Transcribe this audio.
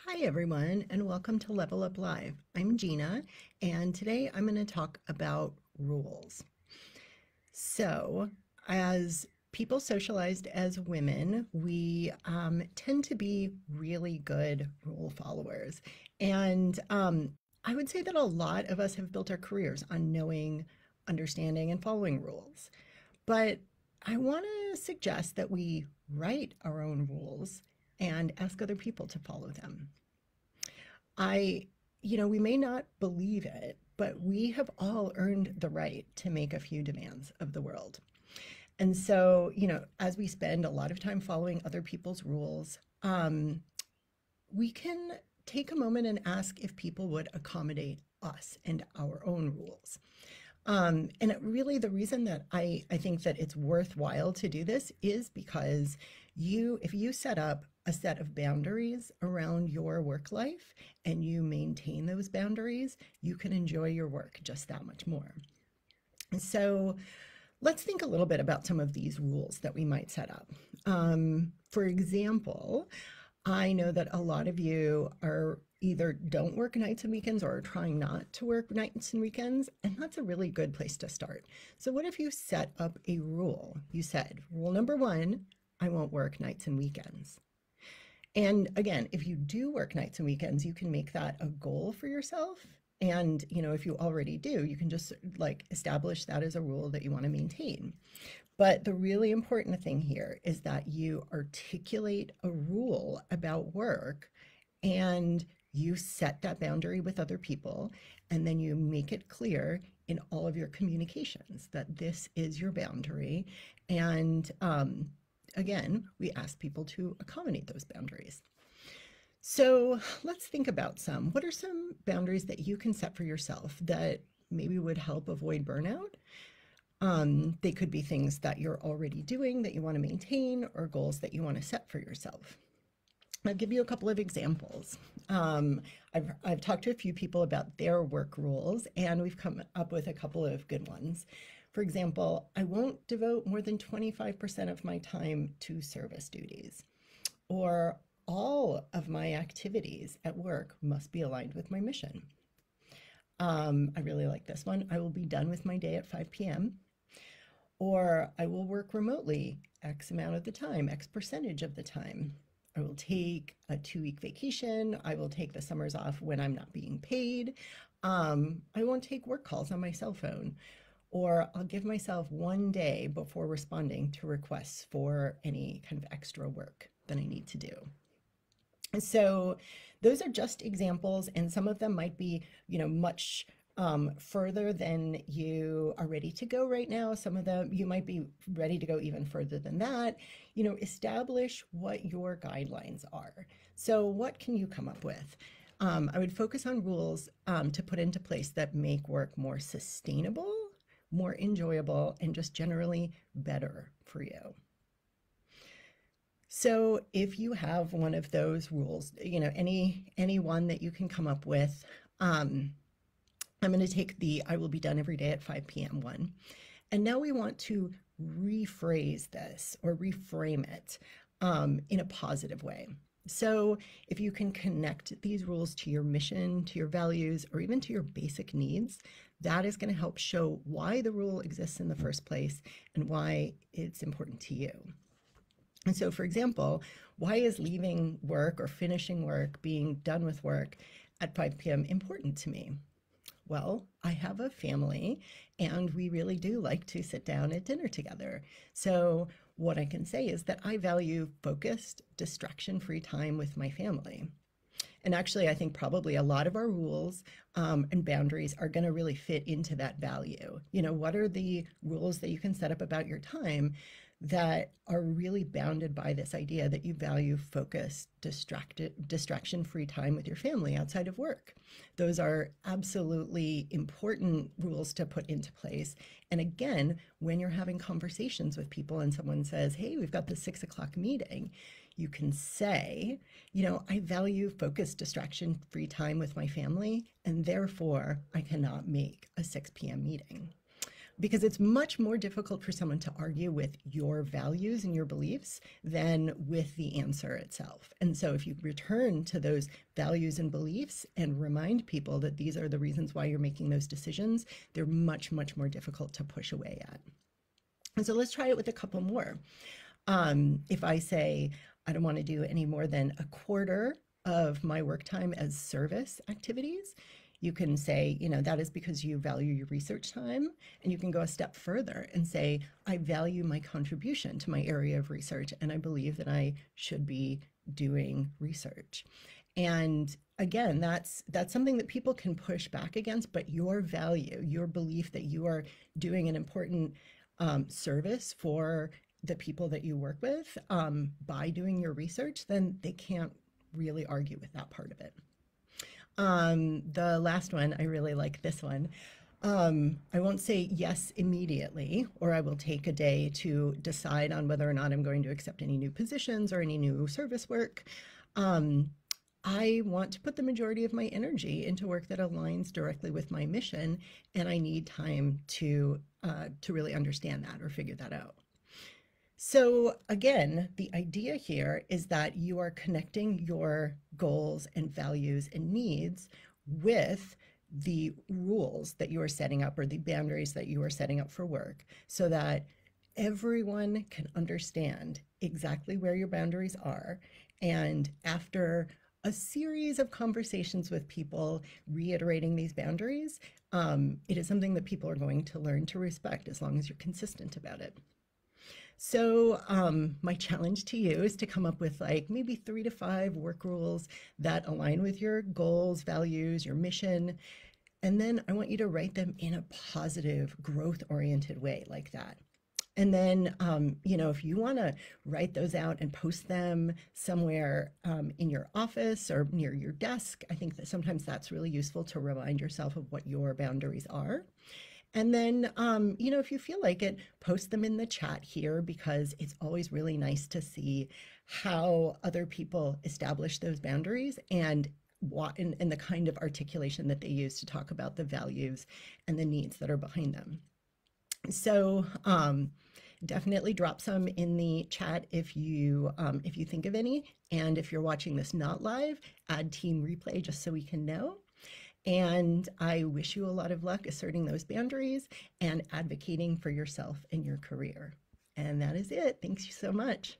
Hi everyone, and welcome to Level Up Live. I'm Gina, and today I'm going to talk about rules. So, as people socialized as women, we tend to be really good rule followers. And I would say that a lot of us have built our careers on knowing, understanding, and following rules. But I want to suggest that we write our own rules and ask other people to follow them. I, we may not believe it, but we have all earned the right to make a few demands of the world. And so, as we spend a lot of time following other people's rules, we can take a moment and ask if people would accommodate us and our own rules. And really, the reason that I think that it's worthwhile to do this is because if you set up a set of boundaries around your work life and you maintain those boundaries, you can enjoy your work just that much more. So let's think a little bit about some of these rules that we might set up. For example, I know that a lot of you are either don't work nights and weekends or are trying not to work nights and weekends, and that's a really good place to start. So what if you set up a rule? You said, rule number one, I won't work nights and weekends. And again, if you do work nights and weekends, you can make that a goal for yourself. And, if you already do, you can just like establish that as a rule that you want to maintain. But the really important thing here is that you articulate a rule about work and you set that boundary with other people, and then you make it clear in all of your communications that this is your boundary. And again, we ask people to accommodate those boundaries. So let's think about some. What are some boundaries that you can set for yourself that maybe would help avoid burnout? They could be things that you're already doing that you want to maintain or goals that you want to set for yourself. I'll give you a couple of examples. I've talked to a few people about their work rules, and we've come up with a couple of good ones. For example, I won't devote more than 25% of my time to service duties, or all of my activities at work must be aligned with my mission. I really like this one. I will be done with my day at 5 p.m. Or I will work remotely X amount of the time, X percentage of the time. I will take a 2-week vacation. I will take the summers off when I'm not being paid. I won't take work calls on my cell phone. Or I'll give myself 1 day before responding to requests for any kind of extra work that I need to do. So those are just examples, and some of them might be, much further than you are ready to go right now. Some of them you might be ready to go even further than that. Establish what your guidelines are. So what can you come up with? I would focus on rules to put into place that make work more sustainable, more enjoyable, and just generally better for you. So if you have one of those rules, any one that you can come up with, I'm going to take the I will be done every day at 5 p.m. one. And now we want to rephrase this or reframe it in a positive way. So if you can connect these rules to your mission, to your values, or even to your basic needs, that is going to help show why the rule exists in the first place and why it's important to you. And so, for example, why is leaving work or finishing work, being done with work at 5 p.m. important to me? Well, I have a family and we really do like to sit down at dinner together. So what I can say is that I value focused, distraction-free time with my family. And actually, I think probably a lot of our rules and boundaries are going to really fit into that value. What are the rules that you can set up about your time that are really bounded by this idea that you value focused, distraction-free time with your family outside of work? Those are absolutely important rules to put into place. And again, when you're having conversations with people and someone says, hey, we've got the 6 o'clock meeting, you can say, I value focused, distraction-free time with my family, and therefore I cannot make a 6 p.m. meeting. because it's much more difficult for someone to argue with your values and your beliefs than with the answer itself. And so if you return to those values and beliefs and remind people that these are the reasons why you're making those decisions, they're much, much more difficult to push away at. And so let's try it with a couple more. If I say, I don't want to do any more than a quarter of my work time as service activities, you can say, that is because you value your research time. And you can go a step further and say, I value my contribution to my area of research, and I believe that I should be doing research. And again, that's something that people can push back against, but your value, your belief that you are doing an important service for the people that you work with by doing your research, then they can't really argue with that part of it. The last one, I really like this one. I won't say yes immediately, or I will take a day to decide on whether or not I'm going to accept any new positions or any new service work. I want to put the majority of my energy into work that aligns directly with my mission, and I need time to really understand that or figure that out. So again, the idea here is that you are connecting your goals and values and needs with the rules that you are setting up or the boundaries that you are setting up for work, so that everyone can understand exactly where your boundaries are. And after a series of conversations with people reiterating these boundaries, it is something that people are going to learn to respect as long as you're consistent about it. So my challenge to you is to come up with like maybe 3 to 5 work rules that align with your goals, values, your mission. And then I want you to write them in a positive, growth-oriented way like that. And then, if you want to write those out and post them somewhere in your office or near your desk, I think that sometimes that's really useful to remind yourself of what your boundaries are. And then, if you feel like it, post them in the chat here, because it's always really nice to see how other people establish those boundaries and what in the kind of articulation that they use to talk about the values and the needs that are behind them. So definitely drop some in the chat if you think of any. And if you're watching this not live, add team replay just so we can know. And I wish you a lot of luck asserting those boundaries and advocating for yourself and your career. And that is it. Thanks so much.